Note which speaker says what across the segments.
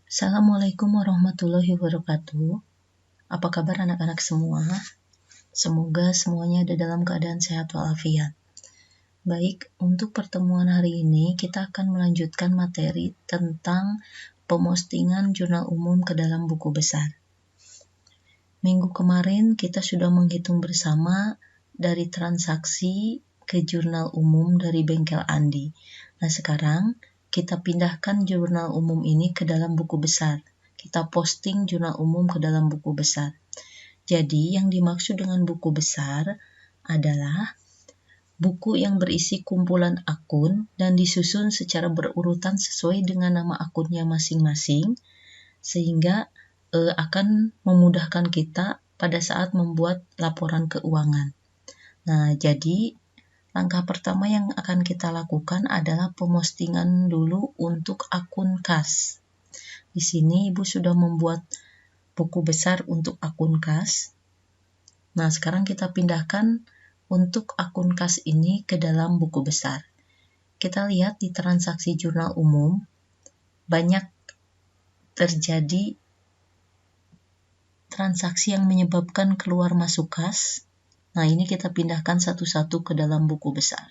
Speaker 1: Assalamualaikum warahmatullahi wabarakatuh. Apa kabar anak-anak semua? Semoga semuanya ada dalam keadaan sehat walafiat. Baik, untuk pertemuan hari ini kita akan melanjutkan materi tentang pemostingan jurnal umum ke dalam buku besar. Minggu kemarin kita sudah menghitung bersama dari transaksi ke jurnal umum dari bengkel Andi. Nah, sekarang kita pindahkan jurnal umum ini ke dalam buku besar. Kita posting jurnal umum ke dalam buku besar. Jadi, yang dimaksud dengan buku besar adalah buku yang berisi kumpulan akun dan disusun secara berurutan sesuai dengan nama akunnya masing-masing, sehingga akan memudahkan kita pada saat membuat laporan keuangan. Nah, jadi langkah pertama yang akan kita lakukan adalah pemostingan dulu untuk akun kas. Di sini Ibu sudah membuat buku besar untuk akun kas. Nah, sekarang kita pindahkan untuk akun kas ini ke dalam buku besar. Kita lihat di transaksi jurnal umum, banyak terjadi transaksi yang menyebabkan keluar masuk kas. Nah, ini kita pindahkan satu-satu ke dalam buku besar.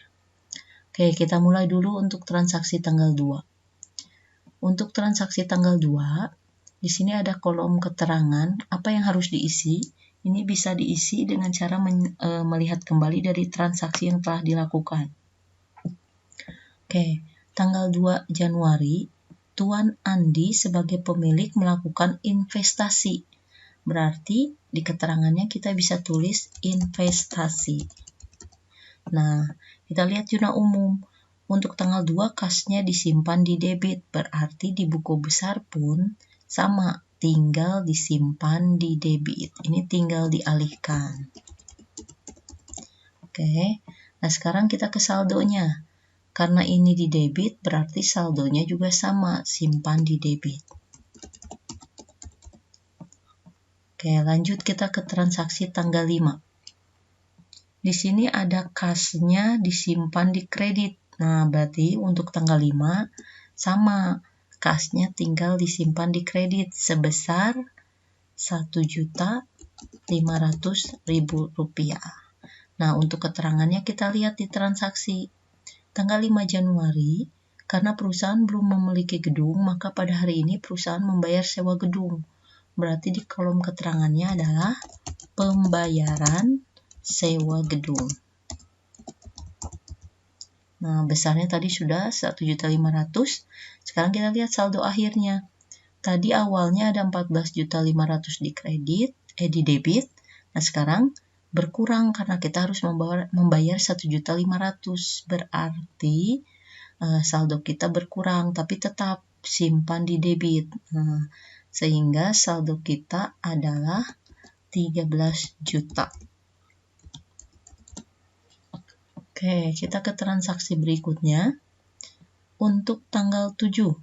Speaker 1: Oke, kita mulai dulu untuk transaksi tanggal 2. Untuk transaksi tanggal 2, di sini ada kolom keterangan apa yang harus diisi. Ini bisa diisi dengan cara melihat kembali dari transaksi yang telah dilakukan. Oke, tanggal 2 Januari, Tuan Andi sebagai pemilik melakukan investasi. Berarti di keterangannya kita bisa tulis investasi. Nah, kita lihat jurnal umum. Untuk tanggal 2 kasnya disimpan di debit, berarti di buku besar pun sama, tinggal disimpan di debit. Ini tinggal dialihkan. Oke, nah sekarang kita ke saldonya. Karena ini di debit, berarti saldonya juga sama, simpan di debit. Oke, lanjut kita ke transaksi tanggal 5. Di sini ada kasnya disimpan di kredit. Nah, berarti untuk tanggal 5 sama, kasnya tinggal disimpan di kredit sebesar Rp1.500.000. Nah, untuk keterangannya kita lihat di transaksi. Tanggal 5 Januari, karena perusahaan belum memiliki gedung, maka pada hari ini perusahaan membayar sewa gedung. Berarti di kolom keterangannya adalah pembayaran sewa gedung. Nah, besarnya tadi sudah 1.500.000. Sekarang kita lihat saldo akhirnya. Tadi awalnya ada 14.500.000 di debit. Nah, sekarang berkurang karena kita harus membayar 1.500.000. Berarti saldo kita berkurang, tapi tetap simpan di debit. Nah, sehingga saldo kita adalah 13 juta. Oke, kita ke transaksi berikutnya. Untuk tanggal 7.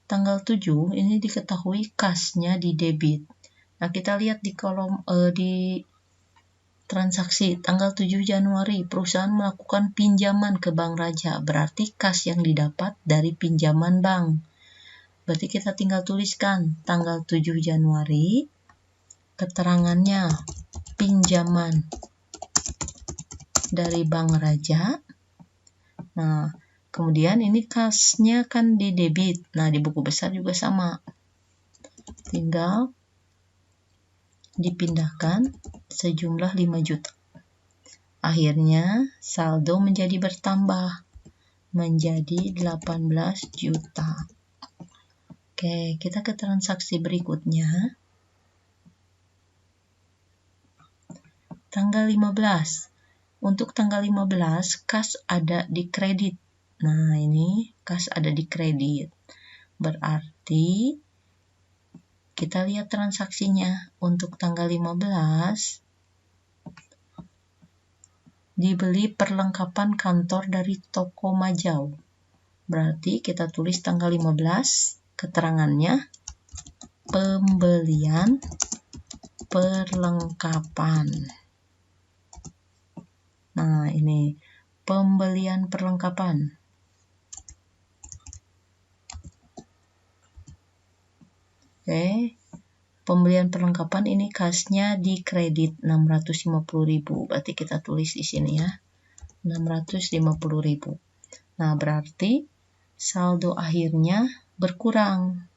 Speaker 1: Tanggal 7 ini diketahui kasnya di debit. Nah, kita lihat di kolom di transaksi tanggal 7 Januari, perusahaan melakukan pinjaman ke Bank Raja. Berarti kas yang didapat dari pinjaman bank. Berarti kita tinggal tuliskan tanggal 7 Januari, keterangannya pinjaman dari Bank Raja. Nah, kemudian ini kasnya kan di debit. Nah, di buku besar juga sama. Tinggal dipindahkan sejumlah 5 juta. Akhirnya saldo menjadi bertambah menjadi 18 juta. Oke, kita ke transaksi berikutnya. Tanggal 15. Untuk tanggal 15, kas ada di kredit. Nah, ini kas ada di kredit. Berarti kita lihat transaksinya. Untuk tanggal 15, dibeli perlengkapan kantor dari toko Majau. Berarti kita tulis tanggal 15, keterangannya pembelian perlengkapan. Nah, ini pembelian perlengkapan. Oke. Pembelian perlengkapan ini kasnya di kredit 650.000. Berarti kita tulis di sini ya. 650.000. Nah, berarti saldo akhirnya berkurang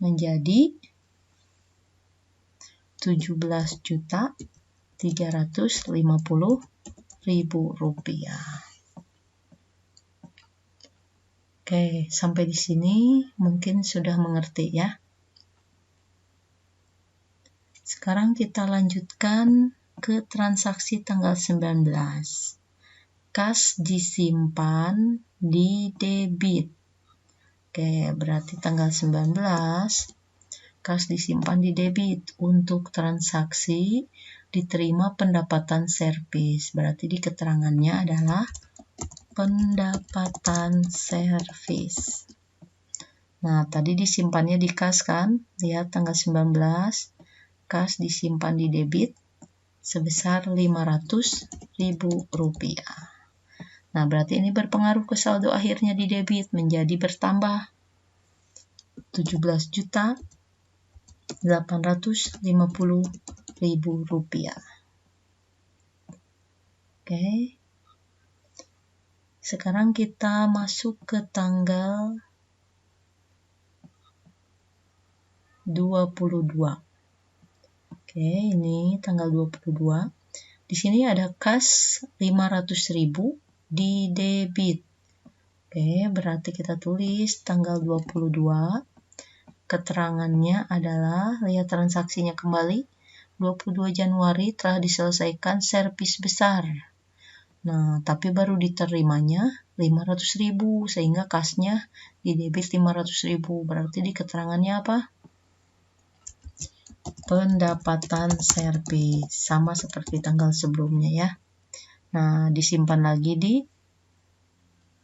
Speaker 1: menjadi 17.350.000 rupiah. Oke, sampai di sini mungkin sudah mengerti ya. Sekarang kita lanjutkan ke transaksi tanggal 19. Kas disimpan di debit. Oke, berarti tanggal 19 kas disimpan di debit. Untuk transaksi diterima pendapatan servis. Berarti di keterangannya adalah pendapatan servis. Nah, tadi disimpannya di kas kan? Lihat tanggal 19, kas disimpan di debit sebesar 500.000 rupiah. Nah, berarti ini berpengaruh ke saldo akhirnya di debit menjadi bertambah 17.850.000 rupiah. Oke. Sekarang kita masuk ke tanggal 22. Oke, ini tanggal 22. Di sini ada kas 500.000 di debit. Oke, berarti kita tulis tanggal 22. Keterangannya adalah, lihat transaksinya kembali, 22 Januari telah diselesaikan servis besar. Nah, tapi baru diterimanya 500.000, sehingga kasnya di debit 500.000. Berarti di keterangannya apa? Pendapatan servis, sama seperti tanggal sebelumnya ya. Nah, disimpan lagi di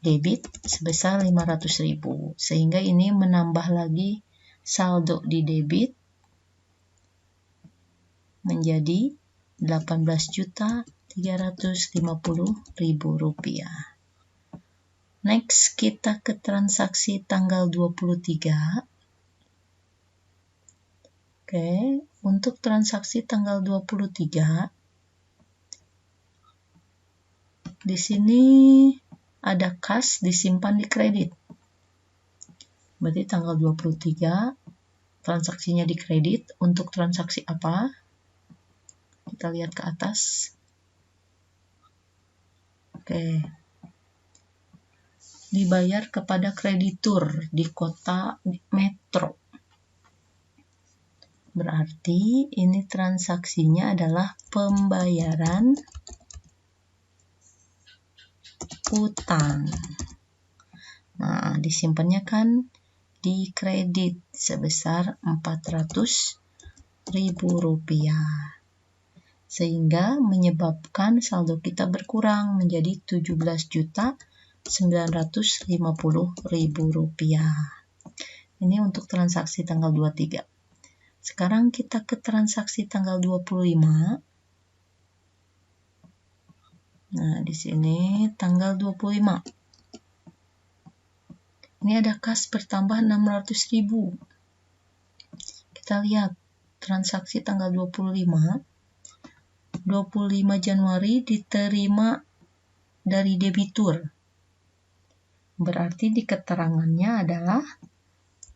Speaker 1: debit sebesar 500.000, sehingga ini menambah lagi saldo di debit menjadi 18.350.000 rupiah. Next, kita ke transaksi tanggal 23. Oke, untuk transaksi tanggal 23, di sini ada kas disimpan di kredit. Berarti tanggal 23 transaksinya di kredit. Untuk transaksi apa? Kita lihat ke atas. Oke. Dibayar kepada kreditur di kota metro. Berarti ini transaksinya adalah pembayaran utang. Nah, disimpannya kan di kredit sebesar 400.000 rupiah. Sehingga menyebabkan saldo kita berkurang menjadi 17.950.000 rupiah. Ini untuk transaksi tanggal 23. Sekarang kita ke transaksi tanggal 25. Nah, di sini tanggal 25. Ini ada kas bertambah 600.000. Kita lihat transaksi tanggal 25. 25 Januari diterima dari debitur. Berarti di keterangannya adalah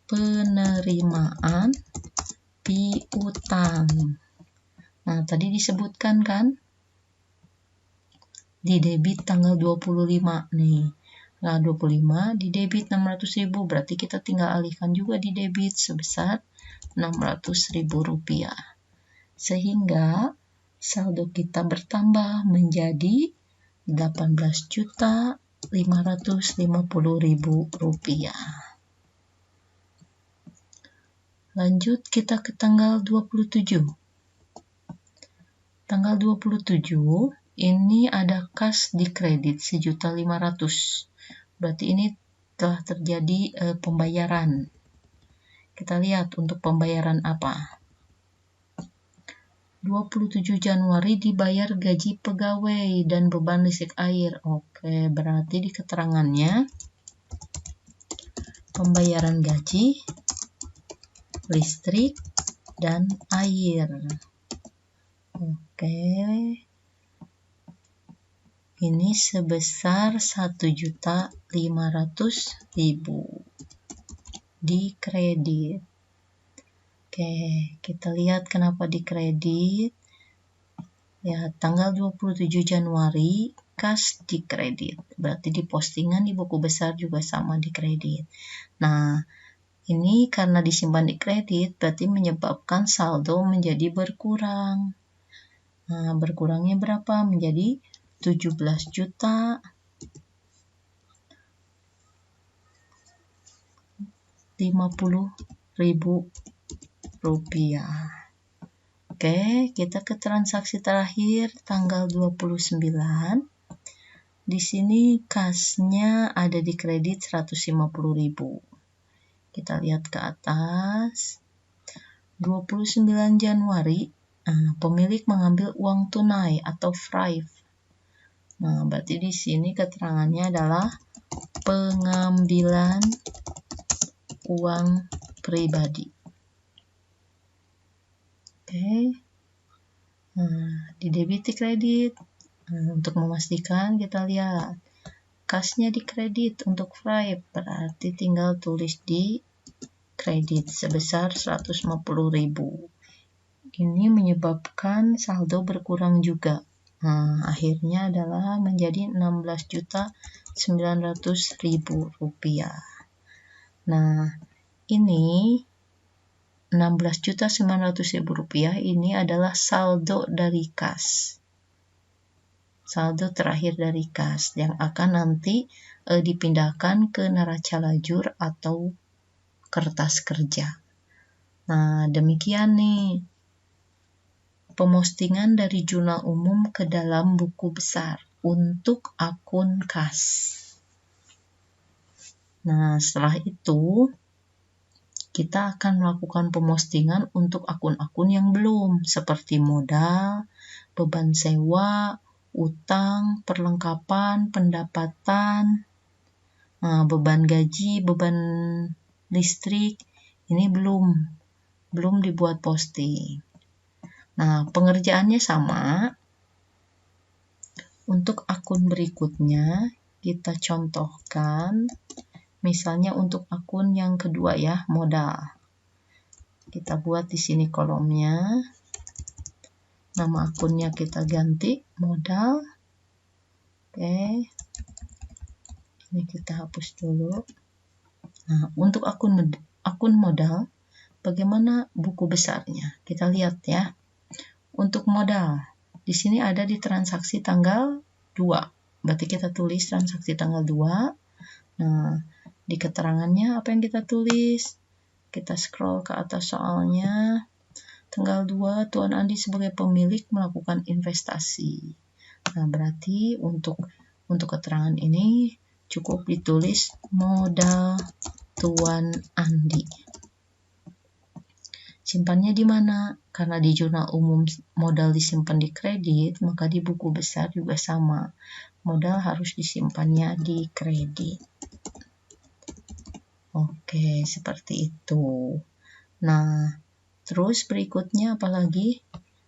Speaker 1: penerimaan piutang. Nah, tadi disebutkan kan di debit tanggal 25 nih. Nah, 25 di debit 600.000, berarti kita tinggal alihkan juga di debit sebesar 600.000 rupiah. Sehingga saldo kita bertambah menjadi 18.550.000 rupiah. Lanjut kita ke tanggal 27. Tanggal 27 ini ada kas di kredit 1.500.000. Berarti ini telah terjadi pembayaran. Kita lihat untuk pembayaran apa. 27 Januari dibayar gaji pegawai dan beban listrik air. Oke, berarti di keterangannya pembayaran gaji listrik, dan air. Oke. Ini sebesar 1.500.000 di kredit. Oke, kita lihat kenapa di kredit. Ya, tanggal 27 Januari kas di kredit. Berarti di postingan di buku besar juga sama di kredit. Nah, ini karena disimpan di kredit berarti menyebabkan saldo menjadi berkurang. Nah, berkurangnya berapa? Menjadi 17.050.000 rupiah. Oke, kita ke transaksi terakhir tanggal 29. Di sini kasnya ada di kredit 150.000. Kita lihat ke atas. 29 Januari, pemilik mengambil uang tunai atau FRIF. Nah, berarti di sini keterangannya adalah pengambilan uang pribadi. Oke. Di debit di kredit. Untuk memastikan kita lihat kasnya di kredit untuk FRIF, berarti tinggal tulis di kredit sebesar 150.000. Ini menyebabkan saldo berkurang juga. Akhirnya adalah menjadi 16.900.000 rupiah. Nah, ini 16.900.000 rupiah ini adalah saldo dari kas. Saldo terakhir dari kas yang akan nanti dipindahkan ke neraca lajur atau kertas kerja. Nah, demikian nih pemostingan dari jurnal umum ke dalam buku besar untuk akun kas. Nah, setelah itu kita akan melakukan pemostingan untuk akun-akun yang belum, seperti modal, beban sewa, utang, perlengkapan, pendapatan, beban gaji, beban listrik, ini belum dibuat posting. Nah, pengerjaannya sama. Untuk akun berikutnya, kita contohkan, misalnya untuk akun yang kedua ya, modal. Kita buat di sini kolomnya. Nama akunnya kita ganti, modal. Oke. Ini kita hapus dulu. Nah, untuk akun modal, bagaimana buku besarnya? Kita lihat ya. Untuk modal, di sini ada di transaksi tanggal 2. Berarti kita tulis transaksi tanggal 2. Nah, di keterangannya apa yang kita tulis? Kita scroll ke atas soalnya. Tanggal 2, Tuan Andi sebagai pemilik melakukan investasi. Nah, berarti untuk keterangan ini cukup ditulis modal Tuan Andi. Simpannya di mana? Karena di jurnal umum modal disimpan di kredit, maka di buku besar juga sama. Modal harus disimpannya di kredit. Oke, seperti itu. Nah, terus berikutnya apalagi?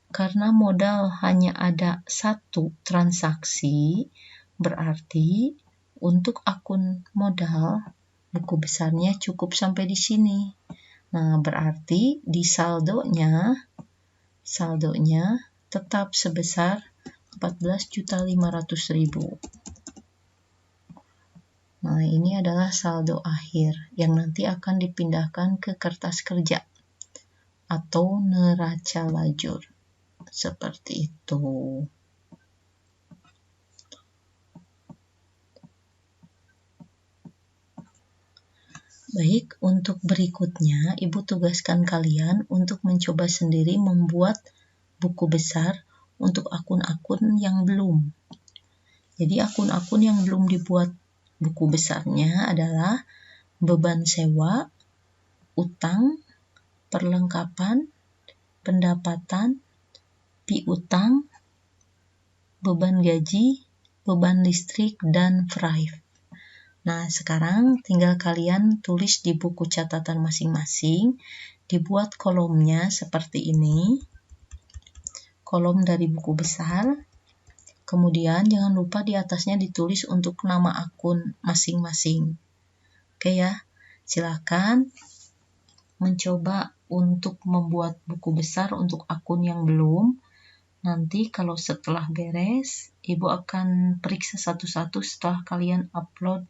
Speaker 1: Karena modal hanya ada satu transaksi, berarti untuk akun modal, buku besarnya cukup sampai di sini. Nah, berarti di saldonya tetap sebesar 14.500.000. Nah, ini adalah saldo akhir yang nanti akan dipindahkan ke kertas kerja atau neraca lajur. Seperti itu. Baik, untuk berikutnya, Ibu tugaskan kalian untuk mencoba sendiri membuat buku besar untuk akun-akun yang belum. Jadi akun-akun yang belum dibuat buku besarnya adalah beban sewa, utang, perlengkapan, pendapatan, piutang, beban gaji, beban listrik, dan FRIF. Nah, sekarang tinggal kalian tulis di buku catatan masing-masing Dibuat kolomnya seperti ini, kolom dari buku besar. Kemudian jangan lupa di atasnya ditulis untuk nama akun masing-masing. Oke ya, silakan mencoba untuk membuat buku besar untuk akun yang belum. Nanti kalau setelah beres, Ibu akan periksa satu-satu setelah kalian upload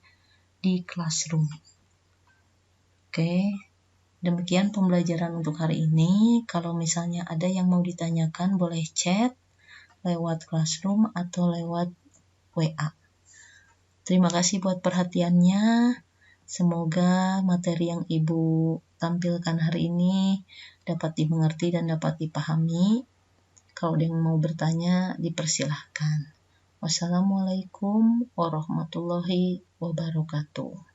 Speaker 1: di Classroom. Oke, demikian pembelajaran untuk hari ini. Kalau misalnya ada yang mau ditanyakan, boleh chat lewat Classroom atau lewat WA. Terima kasih buat perhatiannya. Semoga materi yang Ibu tampilkan hari ini dapat dimengerti dan dapat dipahami. Kalau ada yang mau bertanya, dipersilahkan. Wassalamualaikum warahmatullahi wabarakatuh.